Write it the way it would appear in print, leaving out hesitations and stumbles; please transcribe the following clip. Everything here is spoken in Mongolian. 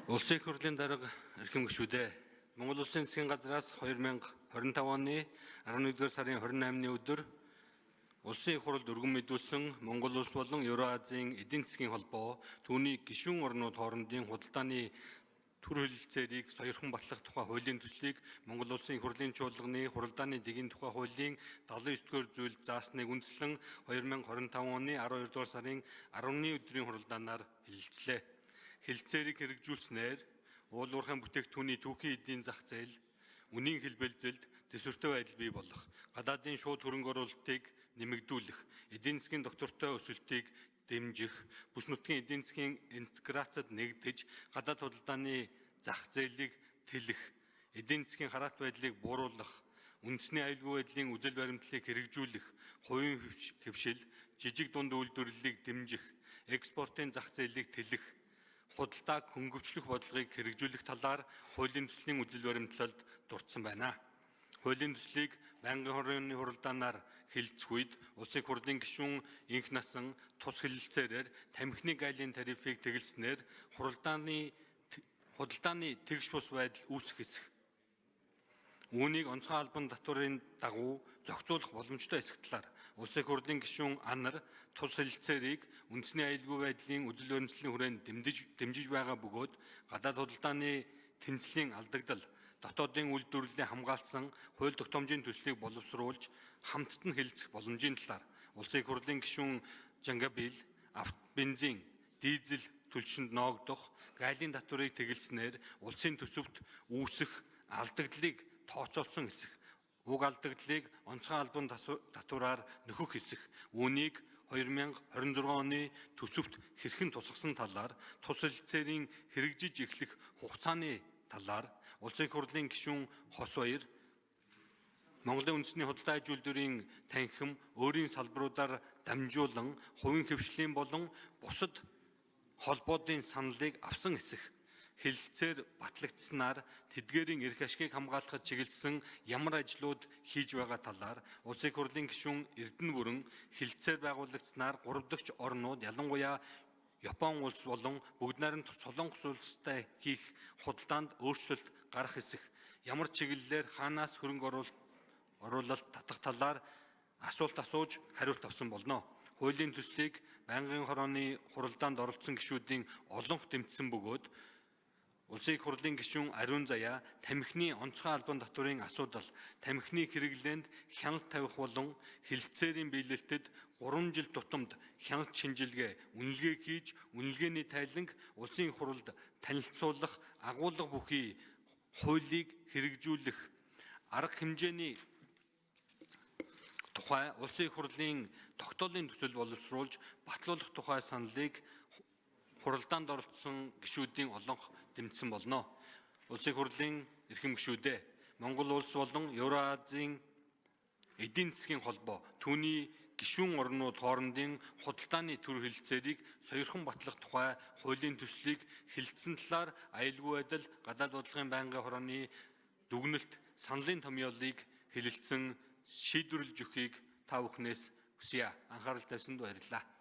Улсын их хурлын дарга эрхэм гишүүдээ Монгол Улсын засгийн газраас 2025 оны 11-р сарын 28-ны өдөр Улсын их хурлд өргөн мэдүүлсэн Монгол Улс болон Евразийн эдийн засгийн холбоо түүний гишүүн орнууд хоорондын худалдааны төр хэлэлцээрийг сойрхон батлах тухай хуулийн төслийг Монгол Улсын их хурлын чуулганы хуралдааны дэгийн тухай хуулийн 79-р зүйлд заасныг үндэслэн 2025 оны 12-р сарын 10-ны өдрийн хуралдаанаар хэлэлцлээ. Хэлэлцээрийг хэрэгжүүлснээр уул уурхайн бүтээгдэхүүний түүхийн эдийн зах зээл, үнийн хэлбэлзэлд төсвөртэй байдал бий болох, гадаадын шууд хөрөнгө оруулалтыг нэмэгдүүлэх, эдийн засгийн доктортой өсөлтийг дэмжих, бүс нутгийн эдийн засгийн интеграцид нэгдэж, гадаад худалдааны зах зээлийг тэлэх, эдийн засгийн хараат байдлыг бууруулах, үндэсний аюулгүй байдлын үзэл баримтлалыг хэрэгжүүлэх, хувийн хэвшил, жижиг дунд үйлдвэрлэлийг дэмжих, экспортын зах зээлийг тэлэх, худалдааг хөнгөвчлөх бодлогыг хэрэгжүүлэх талаар хуулийн төслийн үзэл баримтлалд дурдсан байна. Хуулийн төслийг байнгын хорооны хуралдаанаар хэлэлцэх үед Улсын их хурлын гишүүн инх насан тус хэлэлцээрээр тамхины гайлын тарифыг тэгэлснээр худалдааны тэгш бус байдал үүсэх эсэх. Үүнийг онцгой албан татварын дагуу зохицуулах боломжтой эсэх талаар Улсын их хурлын гишүүн Анар тус хэлэлцээрийг үндэсний аюулгүй байдлын үзэл баримтлалын хүрээнд дэмжиж байгаа бөгөөд гадаад худалдааны тэнцлийн алдагдал, дотоодын үйлдвэрлэлийн хамгаалсан хууль тогтоомжийн төслийг боловсруулж хамтд нь хэлэлцэх боломжийн талаар Улсын их хурлын гишүүн Жангабил авто, бензин, дизель түлшинд ноогдох гайлын татварыг тэгэлснээр улсын төсөвт үүсэх алдагдлыг тооцоолсон эсэх, уг алдагдлыг онцгой албан татвараар нөхөх эсэх, үүнийг 2026 оны төсөвт хэрхэн тусгасан талаар, тус хэлэлцээрийн хэрэгжиж эхлэх хугацааны талаар Улсын их хурлын гишүүн Хосбаяр Монголын үндэсний худалдаа аж үйлдвэрийн танхим өөрийн салбаруудаар дамжуулан хувийн хэвшлийн болон бусад холбоодын саналыг авсан эсэх, хэлэлцээр батлагдсанаар тэдгээрийн эрх ашгийг хамгаалахад чиглэсэн ямар ажлууд хийж байгаа талаар Улсын их хурлын гишүүн Эрдэнэ бүрэн хэлэлцээр байгуулагдсанаар 3 дахь орнууд ялангуяа Япон улс болон бүгд найрамдах Солонгос улстай хийх худалдаанд өөрчлөлт гарах эсэх, ямар чиглэлээр хаанаас хөрөнгө оруулалт татах талаар асуулт асууж хариулт авсан болно. Хуулийн төслийг байнгын хорооны хуралдаанд оролцсон гишүүдийн олонх дэмжсэн бөгөөд Улсын их хурлын гишүүн Ариун Заяа тамхины онцгой албан татварын асуудал, тамхины хэрэглээнд хяналт тавих болон хэлэлцээрийн биелэлтэд 3 жил тутамд хяналт шинжилгээ, үнэлгээ хийж, үнэлгээний тайланг Улсын их хурлд танилцуулах, агуулга бүхий хуулийг хэрэгжүүлэх, арга хэмжээний тухай Улсын их хурлын тогтоолын төсөл боловсруулж батлуулах тухай саналыг хуралдаанд оролцсон гишүүдийн олонх дэмжсэн болно. Улсын их хурлын эрхэм гишүүдээ Монгол улс болон Евразийн эдийн засгийн холбоо түүний гишүүн орнууд хоорондын худалдааны төр хэлэлцээрийг сойрхон батлах тухай хуулийн төслийг хэлэлцсэн талаар аюулгүй байдал, гадаад бодлогын байнгын хорооны дүгнэлт, саналын томьёолыг хэлэлцэн шийдвэрлэж өгөхийг та бүхнээс хүсье. Анхаарал тавьсанд баярлалаа.